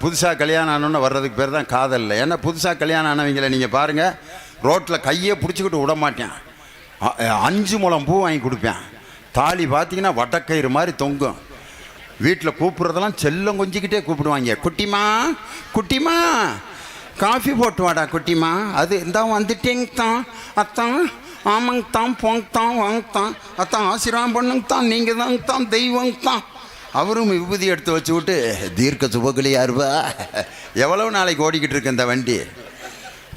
புதுசாக கல்யாணம் ஆனோன்னு வர்றதுக்கு பேர் தான் காதல் இல்லை. ஏன்னா புதுசாக கல்யாணம் ஆனவங்களை நீங்கள் பாருங்கள், ரோட்டில் கையே பிடிச்சிக்கிட்டு விட மாட்டேன், 5 முழம் பூ வாங்கி கொடுப்பேன். தாலி பார்த்தீங்கன்னா வட்டக்கயிறு மாதிரி தொங்கும். வீட்டில் கூப்பிட்றதெல்லாம் செல்லம் கொஞ்சிக்கிட்டே கூப்பிடுவாங்க. குட்டிமா குட்டிமா காஃபி போட்டு வாடா குட்டிமா. அது இந்த வந்துட்டேங்க தான் அத்தான், ஆமாங்க தான், போங்க தான், வாங்க தான் அத்தான், ஆசீர்வாதம் பண்ணுங்க தான், நீங்கள் தாங்க தான், தெய்வங்க தான். அவரும் விபூதி எடுத்து வச்சு விட்டு தீர்க்க சுபகலியாருவா. எவ்வளவு நாளைக்கு ஓடிக்கிட்டு இருக்கு இந்த வண்டி.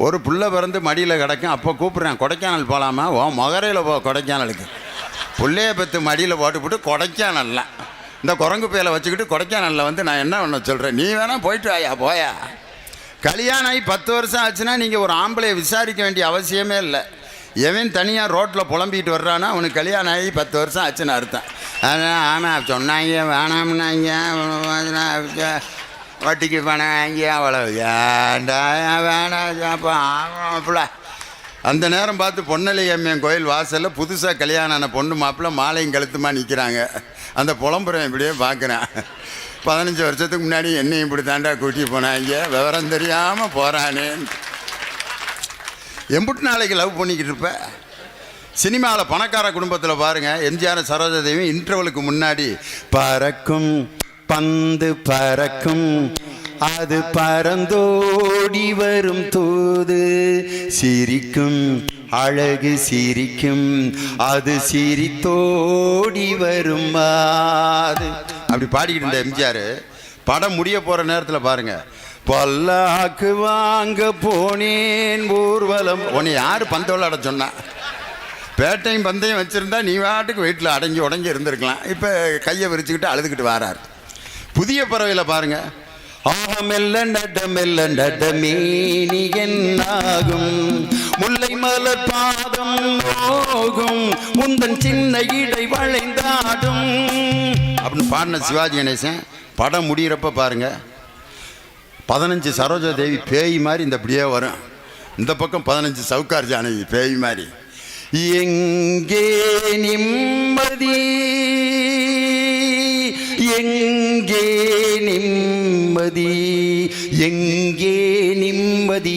ஒரு புள்ள பிறந்து மடியில் கிடக்கும். அப்போ கூப்பிட்றேன், கொடைக்கானல் போகலாமா? ஓ மகரையில் போ கொடைக்கானலுக்கு. பிள்ளைய பற்றி மடியில் போட்டுவிட்டு கொடைக்கானல்ல இந்த குரங்கு பேலை வச்சுக்கிட்டு கொடைக்கானலில் வந்து நான் என்ன பண்ண சொல்கிறேன், நீ வேணால் போயிட்டு வாயா போயா. கல்யாணம் ஆகி 10 வருஷம் ஆச்சுன்னா நீங்கள் ஒரு ஆம்பளையை விசாரிக்க வேண்டிய அவசியமே இல்லை. எவன் தனியாக ரோட்டில் புலம்பிக்கிட்டு வர்றான்னா அவனுக்கு கல்யாணம் ஆகி 10 வருஷம் ஆச்சுன்னு அர்த்தம். அதான் ஆமாம் சொன்னாங்க, வேணாம்னாங்க, வட்டிக்கு பணம் வாங்கி அவ்வளோ ஏண்டா வேணாப்பா ஆமாப்பிள்ள. அந்த நேரம் பார்த்து பொன்னலையம்மன் கோயில் வாசலில் புதுசாக கல்யாணம் ஆன பொண்ணு மாப்பிள்ளை மாலையும் கழுத்துமா நிற்கிறாங்க. அந்த புலம்புறம் இப்படியே பார்க்குறேன். 15 வருஷத்துக்கு முன்னாடி என்னையும் இப்படி தாண்டா கூட்டி போனாங்க, விவரம் தெரியாமல் போகிறானே. எம்புட்டு நாளைக்கு லவ் பண்ணிக்கிட்டு இருப்ப. சினிமாவில் பணக்கார குடும்பத்தில் பாருங்கள், எம்ஜிஆர் சரோஜாதேவி இன்டர்வலுக்கு முன்னாடி பறக்கும் பந்து பறக்கும், அது பறந்தோடி வரும் தூது, சிரிக்கும் அழகு சிரிக்கும், அது சிரித்தோடி வரும் அது. அப்படி பாடிக்கிட்டு இருந்த எம்ஜிஆர் படம் முடிய போகிற நேரத்தில் பாருங்கள், பல்லாக்கு வாங்க போனேன் ஊர்வலம். உன்னை யார் பந்து விளையாட சொன்னா? பேட்டையும் பந்தையும் வச்சுருந்தா நீ வாட்டுக்கு வீட்டில் அடங்கி உடங்கி இருந்திருக்கலாம். இப்போ கையை விரிச்சுக்கிட்டு அழுதுகிட்டு வரார். புதிய பறவையில் பாருங்கள், ஆகமெல்ல நடமெல்ல நடமேனி என்னாகும், முல்லை மலர் பாதம் போகும், முந்தன் சின்ன இடை வளைந்தாடும் அப்படின்னு பாடின சிவாஜி கணேசன். படம் முடிகிறப்ப பாருங்கள், 15 சரோஜா தேவி பேய் மாதிரி இந்த இப்படியே வரும். இந்த பக்கம் 15 சவுக்கார் ஜானகி பேய் மாதிரி. எங்கே நிம்மதி எங்கே நிம்மதி எங்கே நிம்மதி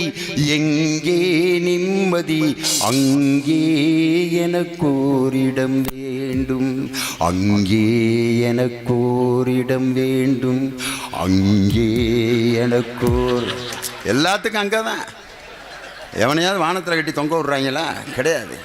எங்கே நிம்மதி, அங்கே எனக்கோரிடம் வேண்டும், அங்கே எனக்கோரிடம் வேண்டும், அங்கே எனக்கோர். எல்லாத்துக்கும் அங்கே தான். எவனையாவது வானத்தில் கட்டி தொங்க விட்றாங்களா? கிடையாது.